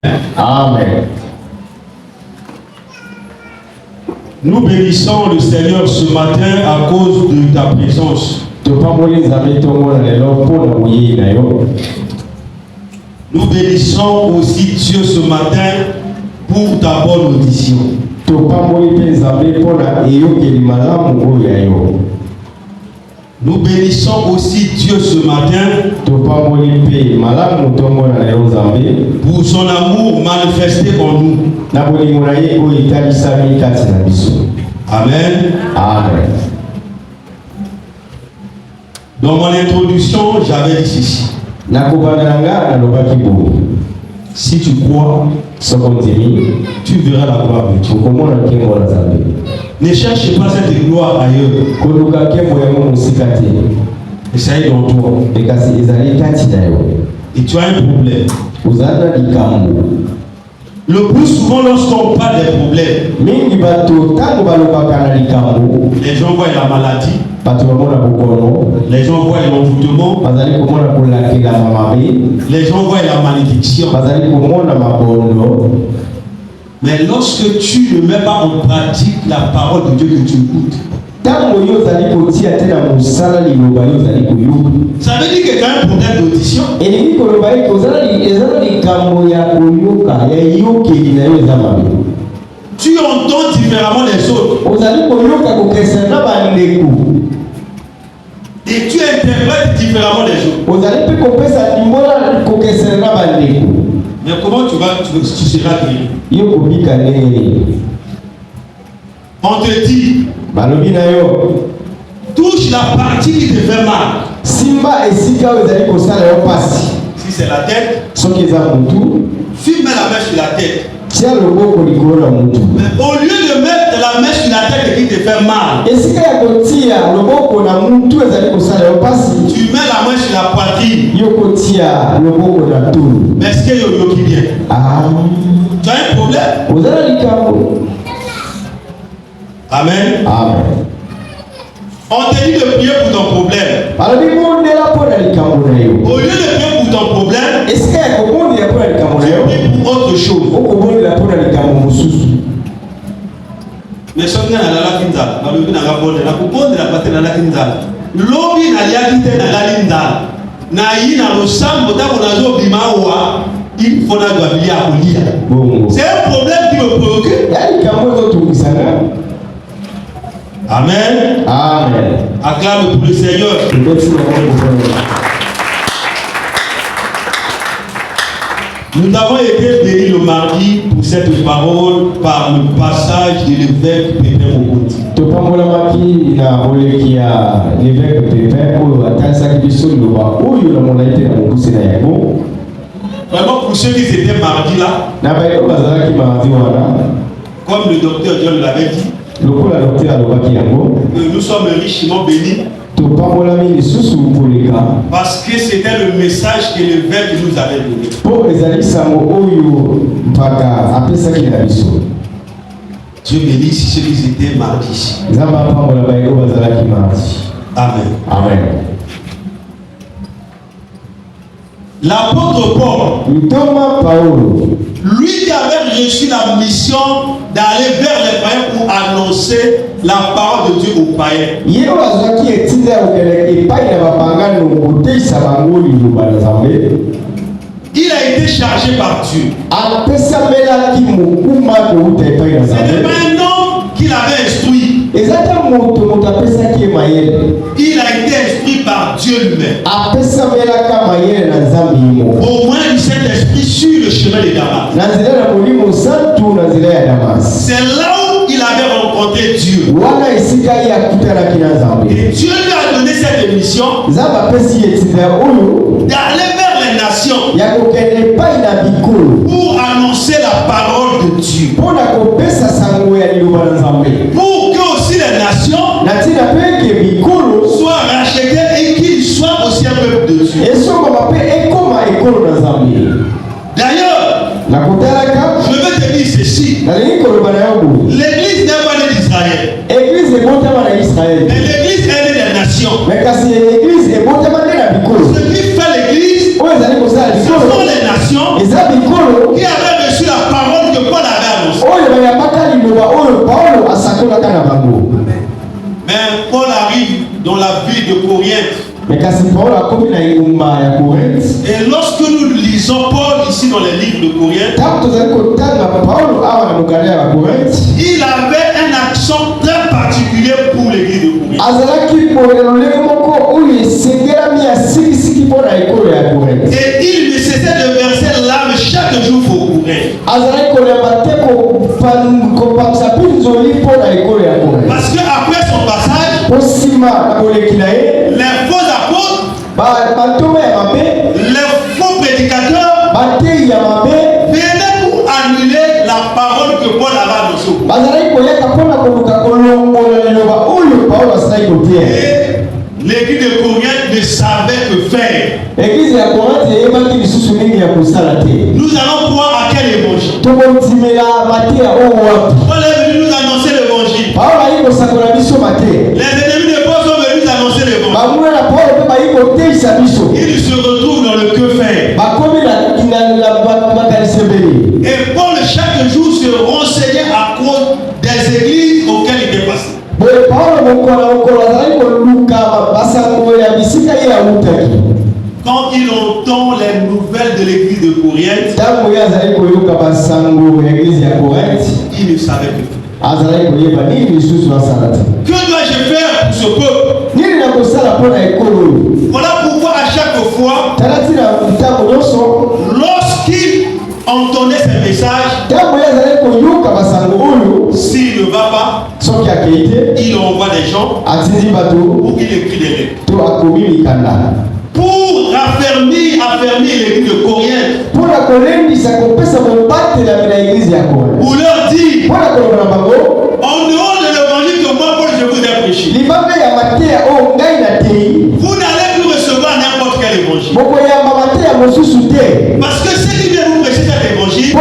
Amen. Nous bénissons le Seigneur ce matin à cause de ta présence. Nous bénissons aussi Dieu ce matin pour ta bonne audition. Nous bénissons aussi Dieu ce matin pour son amour manifesté en nous. Amen. Amen. Dans mon introduction, j'avais dit ceci. Si tu crois, tu verras la gloire de Dieu. Ne cherche pas cette gloire ailleurs. Essaye dans toi. Et tu as un problème. Le plus souvent, lorsqu'on parle des problèmes, les gens voient la maladie, les gens voient l'envoûtement, les gens voient la malédiction. Mais lorsque tu ne mets pas en pratique la parole de Dieu que tu écoutes, ça veut dire que tu as un problème d'audition. Tu entends différemment les autres. Et tu interprètes différemment les autres. Mais comment tu seras guéri? On te dit, touche la partie qui te fait mal. Si c'est la tête, fume la main sur la tête. Mais au lieu de mettre la main sur la tête qui te fait mal, tu mets la main sur la poitrine. Mais est-ce que yo qui vient? Tu as un problème? Amen. Amen. On te dit de prier pour ton problème. Au lieu de prier pour ton problème, prie pour autre chose. Mais ce qui est dans la kinza, dans le but de la couponne de la bataille dans la kinza, l'obi n'a rien quitté dans la linda. Naï n'a le sang, il faut la lire. C'est un problème qui me préoccupe. Amen. Amen. Acclame pour le Seigneur. Nous avons été bénis le mardi pour cette parole par le passage de l'évêque Pépin Mokoti. Vraiment pour ceux qui étaient mardi là, comme le docteur John l'avait dit, nous sommes richement bénis. Parce que c'était le message que l'évêque nous avait donné. Dieu bénisse ceux qui étaient mardi. Amen. Amen. L'apôtre Paul, lui qui avait reçu la mission d'aller vers les païens pour annoncer la parole de Dieu aux païens. Il a été chargé par Dieu. Ce n'est pas un homme qu'il avait instruit. Il a été instruit par Dieu lui-même. Au moins il s'est instruit sur le chemin de Damas. C'est là où il avait rencontré Dieu. Et Dieu lui a donné cette mission d'aller vers les nations pour annoncer la parole de Dieu. Pour que aussi les nations soient rachetées et qu'ils soient aussi un peuple de Dieu. D'ailleurs, je veux te dire ceci. L'église n'est pas née d'Israël. Mais l'église est née des nations. Ce qui fait l'église, ce sont les nations qui avaient Et lorsque nous lisons Paul ici dans les livres de Corinthe, il avait un accent très particulier pour l'église de Corinthe. Et il ne cessait de verser l'âme chaque jour pour Corinthe. Parce qu'après son passage, les faux apôtres, les faux prédicateurs venaient pour annuler la parole que Paul avait annoncée. Et l'église de Corinthe ne savait que faire. Nous allons croire à quel évangile? Paul est venu nous annoncer l'évangile. Les ennemis de Paul sont venus nous annoncer l'évangile. Ils se retrouvent dans le que faire. Et Paul chaque jour se renseignait à cause des églises auxquelles il était passé. Quand il entend les nouvelles de l'église de Corinthe, il ne savait que faire. Que dois-je faire pour ce peuple? Voilà pourquoi à chaque fois, lorsqu'il entendait ces messages, s'il ne va pas, il envoie des gens pour qu'il écrit des lettres. Pour affermir l'église de Corinthe, pour leur dire, en dehors de l'évangile que moi, Paul, je vous ai prêché, vous n'allez plus recevoir n'importe quel évangile. Parce que ceux qui viennent vous prêcher cet évangile,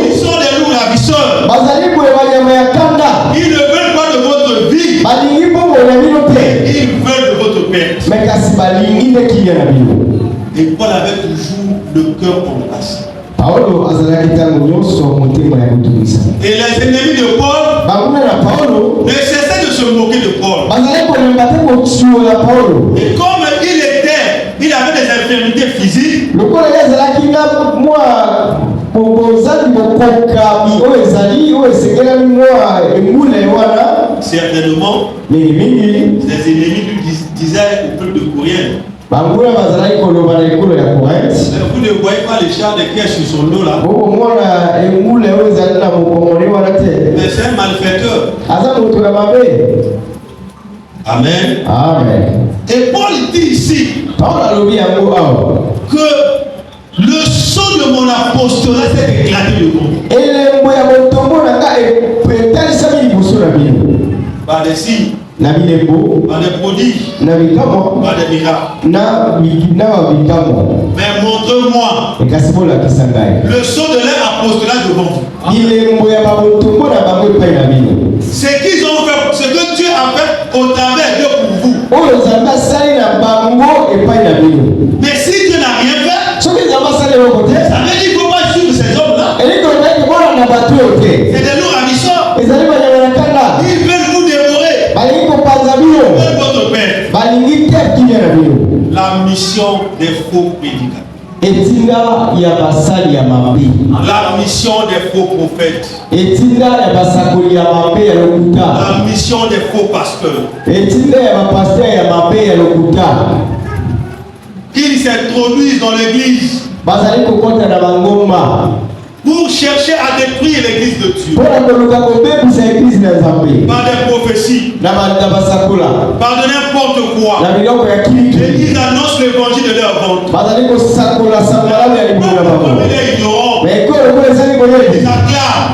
ils sont des loups ravisseurs. Ils ne veulent pas de votre vie. Ils veulent de votre perte. Et Paul avait toujours le cœur embrassé. Et les ennemis de Paul ne cessaient de se moquer de Paul. Et comme il avait des infirmités physiques, certainement, les ennemis lui disaient au peuple de Corinthe, vous ne voyez pas les chars de guerre sur son dos là. Mais c'est un malfaiteur. Amen. Amen. Et Paul dit ici que le sceau de mon apostolat s'est éclaté devant vous. Par des signes, par des prodiges, par des miracles. Mais montre-moi le sceau de leur apostolat devant vous. Ce qu'ils ont fait, ce que Dieu a fait au travers d'eux pour vous. Mais si Dieu n'a rien fait, ça veut dire qu'il ne faut pas suivre ces hommes-là. C'est des loups ravisseurs. Ils veulent vous dévorer. Ils veulent votre père. La mission des faux prédicateurs. La mission des faux prophètes. La mission des faux pasteurs. Ils s'introduisent dans l'église pour chercher à détruire l'église de Dieu. Par des prophéties. Par de n'importe quoi. Et ils annoncent l'évangile de leur ventre. Comme il est ignorant, ils acclament.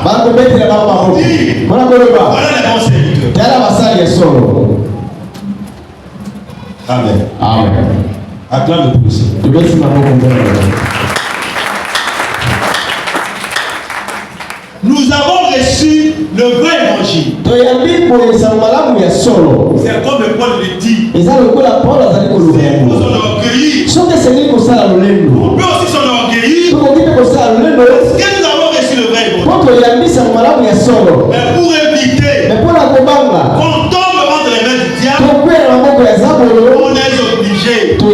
Voilà les bons serviteurs. Amen. Amen. Acclame le plus. Nous avons reçu le vrai évangile. C'est comme le Paul le dit. C'est pour s'enorgueillir. On peut aussi s'enorgueillir. Parce que nous avons reçu le vrai évangile. Mais pour éviter qu'on tombe entre les mains du diable, on est obligé de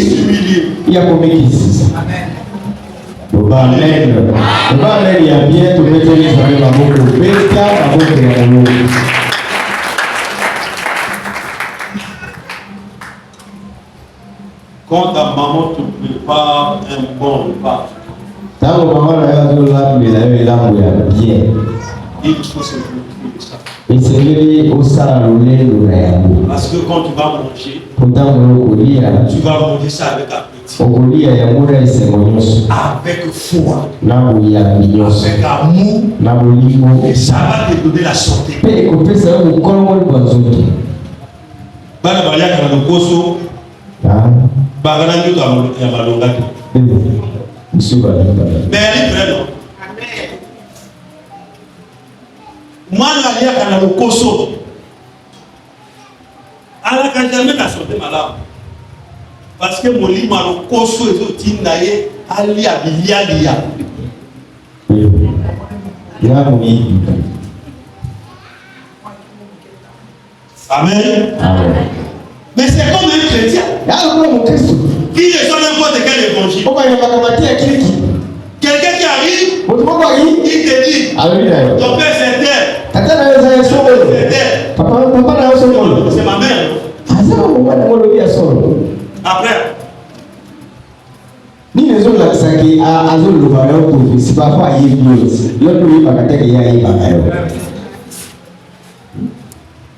s'humilier. Amen. Quand ta maman te prépare un bon repas, il faut se préoccuper de ça. Parce que quand tu vas manger, tu vas manger ça avec appétit, avec foi, avec amour, et ça va te donner la santé. Mais elle est vraie, non? Moi, je suis allé au Koso. Alors, quand jamais la santé malade. Parce que mon lit m'a au Koso et tout, il n'a pas lié. Amen. Mais c'est comme un chrétien. Qui reçoit n'importe quel évangile. Quelqu'un qui arrive, il te dit, ton père c'est terre. C'est ma mère. Après.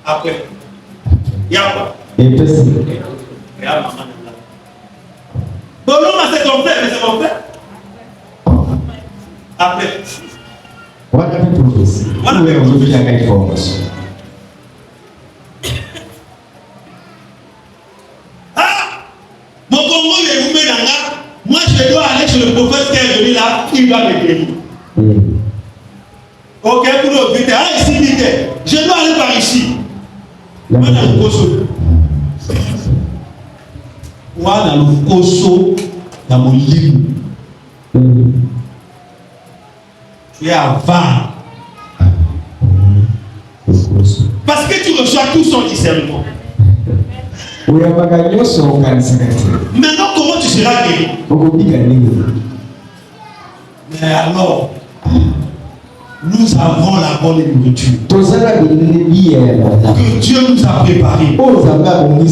Après. Il y a quoi? Il y a maman. Bon, non, c'est ton père, mais c'est mon père. Après. What are the prophecy? What are the prophecy? Ah! Mon Congo, il est vous met dans là. Moi, je dois aller chez le prophète qui est venu là, il va me guérir. Ok, pour le vite. Ah, ici, vite. Je dois aller par ici. Moi, dans le Koso. Moi, dans le Koso, dans mon livre. Tu es avant. Parce que tu reçois tout son discernement. Maintenant, comment tu seras guéri? Mais alors, nous avons la bonne nourriture que Dieu nous a préparée au travers de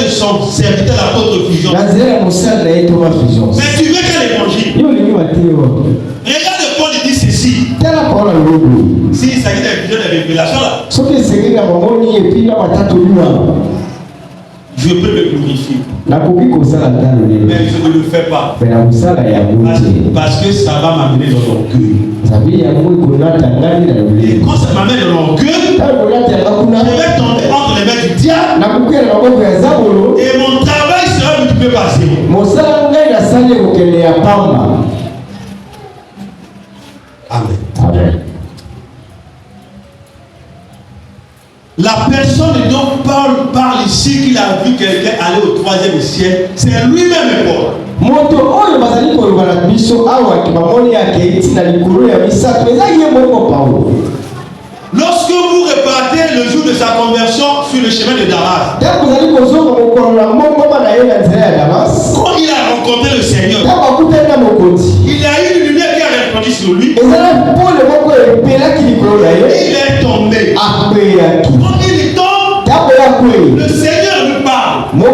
son serviteur l'apôtre Fusion. Mais tu veux quel évangile? Regarde Paul, il dit ceci. Si il s'agit d'un vision de révélation là, je peux me glorifier. Mais je ne le fais pas. Parce que ça va m'amener dans l'orgueil. Et quand ça m'amène dans l'orgueil, je vais tomber entre les mains du diable. Et mon travail sera multiplié par zéro. Amen. La personne dont Paul parle ici, qu'il a vu quelqu'un aller au 3e ciel, c'est lui-même Paul. Lorsque vous repartez le jour de sa conversion sur le chemin de Damas, quand il a rencontré le Seigneur, il a eu une lumière qui a répandu sur lui. Et il est tombé. Quand il tombe, le Seigneur lui parle. Mais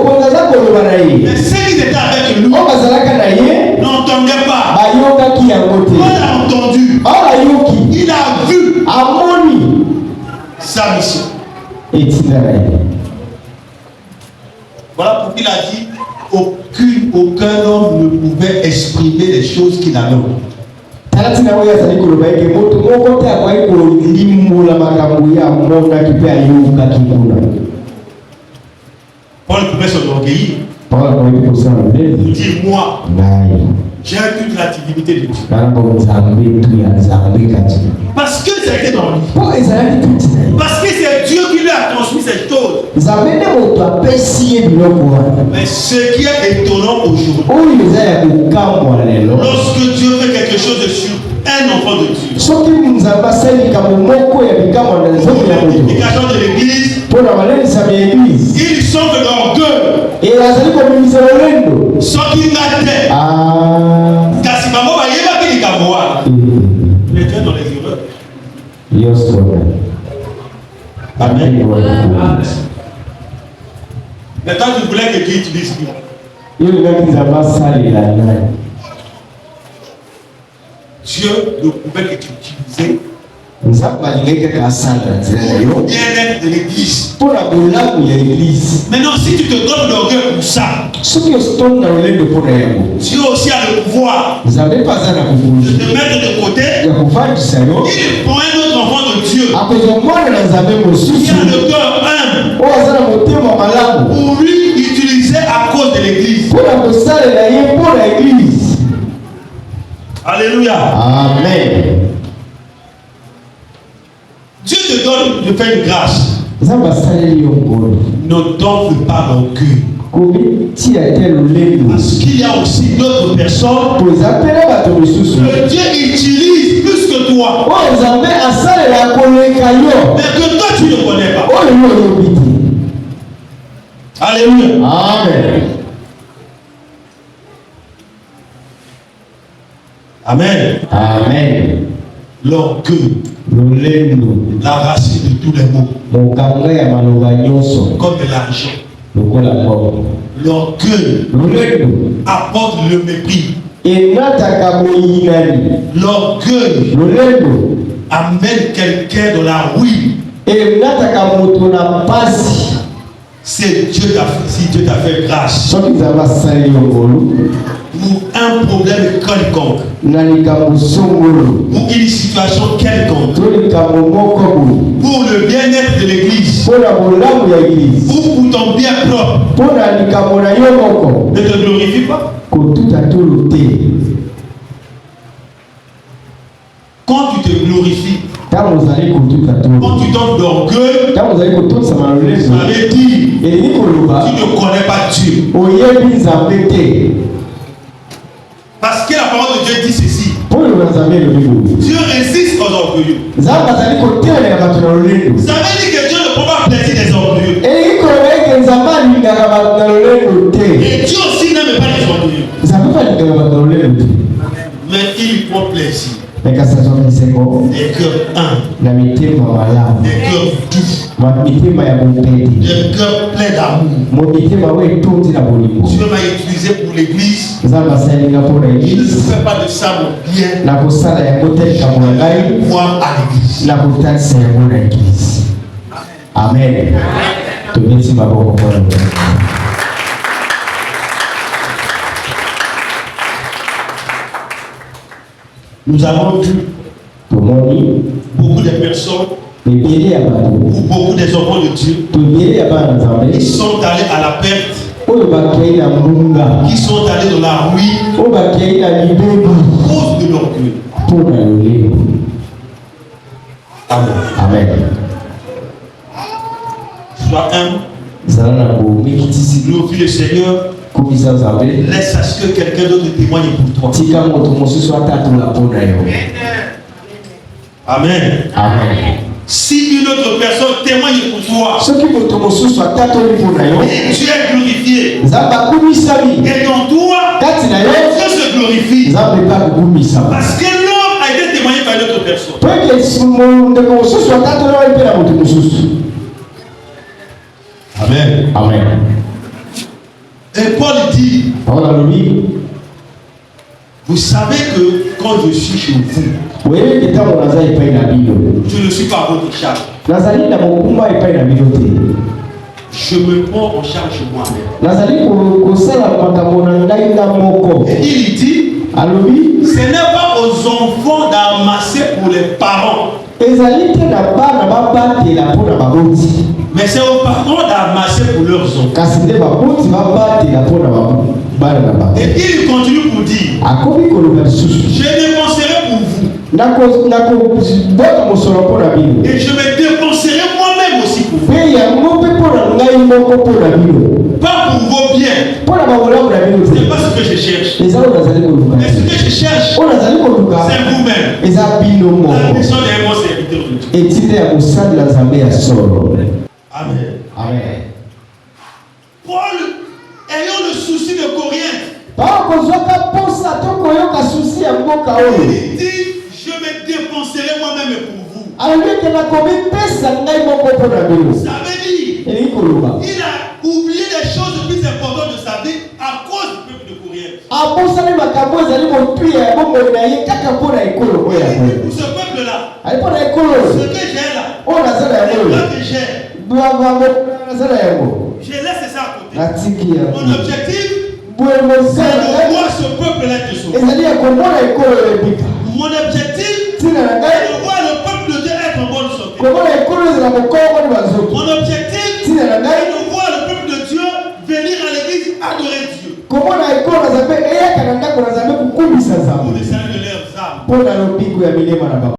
ceux qui étaient avec lui n'entendaient pas. On a entendu. Il a vu sa mission. Voilà pourquoi il a dit aucun homme ne pouvait exprimer les choses qu'il avait. Paul pouvait s'enorgueillir. Il dit moi, j'ai toute la divinité de Dieu. Parce que c'était dans lui. Parce que c'est Dieu qui lui a transmis cette chose. Mais ce qui est étonnant aujourd'hui, lorsque Dieu fait quelque chose sur un un enfant de Dieu. L'identification de l'église, ils sont de l'orgueil. Sans qu'ils n'atteignent. Car si maman va y aller, il va voir. Les dieux dans les erreurs. Amen. Maintenant, tu voulais que Dieu utilise qui? Dieu ne pouvait que t'utiliser le bien-être de l'église. Maintenant, si tu te donnes l'orgueil pour ça, Dieu aussi a le pouvoir de te mettre de côté. Il prend un autre enfant de Dieu qui a le cœur humble pour lui utiliser à cause de l'église. Alléluia. Amen. Dieu te donne de faire une grâce. Ne donne pas l'orgueil. Parce qu'il y a aussi d'autres personnes que Dieu utilise plus que toi. Mais que toi tu ne connais pas. Alléluia. Amen. Amen. Amen. L'orgueil, la racine de tous les maux, comme de l'argent. L'orgueil apporte le mépris. L'orgueil amène quelqu'un dans la ruine. C'est Dieu si Dieu t'a fait grâce. Pour un problème quelconque, pour une situation quelconque, pour le bien-être de l'église, ou pour ton bien propre, ne te glorifie pas. Quand tu te glorifies, quand tu donnes d'orgueil, ça veut dire tu ne connais pas Dieu. Parce que la parole de Dieu dit ceci. Dieu résiste aux orgueilleux. Ça veut dire que Dieu ne prend pas plaisir des orgueilleux. Et Dieu aussi n'aime pas les orgueilleux. Mais il prend plaisir. Des cœurs humbles, des cœurs doux, des cœurs pleins d'amour. Dieu m'a utilisé pour l'église. Je ne fais pas de ça mon bien. Voir à l'église. Amen. Nous avons vu beaucoup de personnes ou beaucoup des enfants de Dieu qui sont allés à la perte, qui sont allés dans la ruine à cause de l'orgueil. Amen. Amen. Sois humble. Glorifie le Seigneur. Laisse à ce que quelqu'un d'autre témoigne pour toi. Amen. Amen. Si une autre personne témoigne pour toi, et tu es glorifié, et dans toi, Dieu se glorifie. Parce que l'homme a été témoigné par une autre personne. Amen. Amen. Et Paul dit, vous savez que quand je suis chez vous, je ne suis pas à votre charge. Je me prends en charge moi-même. Et il dit, ce n'est pas aux enfants d'amasser pour les parents, mais c'est aux parents d'amasser pour leurs enfants. Et il continue pour dire, je dépenserai pour vous, et je me dépenserai moi-même aussi pour vous. Pas pour vos biens. Ce n'est pas ce que je cherche. Mais ce que je cherche, c'est vous-même. kusali la zambe ya solo. Amen. Amen. Paul, ayant le souci de Corinthe, il dit, je me dépenserai moi-même pour vous. Ça veut dire, il a oublié les choses les plus importantes de sa vie à cause du peuple de Corinthe. Pour ce peuple-là, ce que j'ai là, les droits que j'ai, je laisse ça à côté. Mon objectif, c'est de voir ce peuple-là être sauvé. Mon objectif, c'est de voir le peuple de Dieu être en bonne santé. Mon objectif, c'est de voir le peuple de Dieu venir à l'église adorer Dieu. Pour le salut de leurs âmes.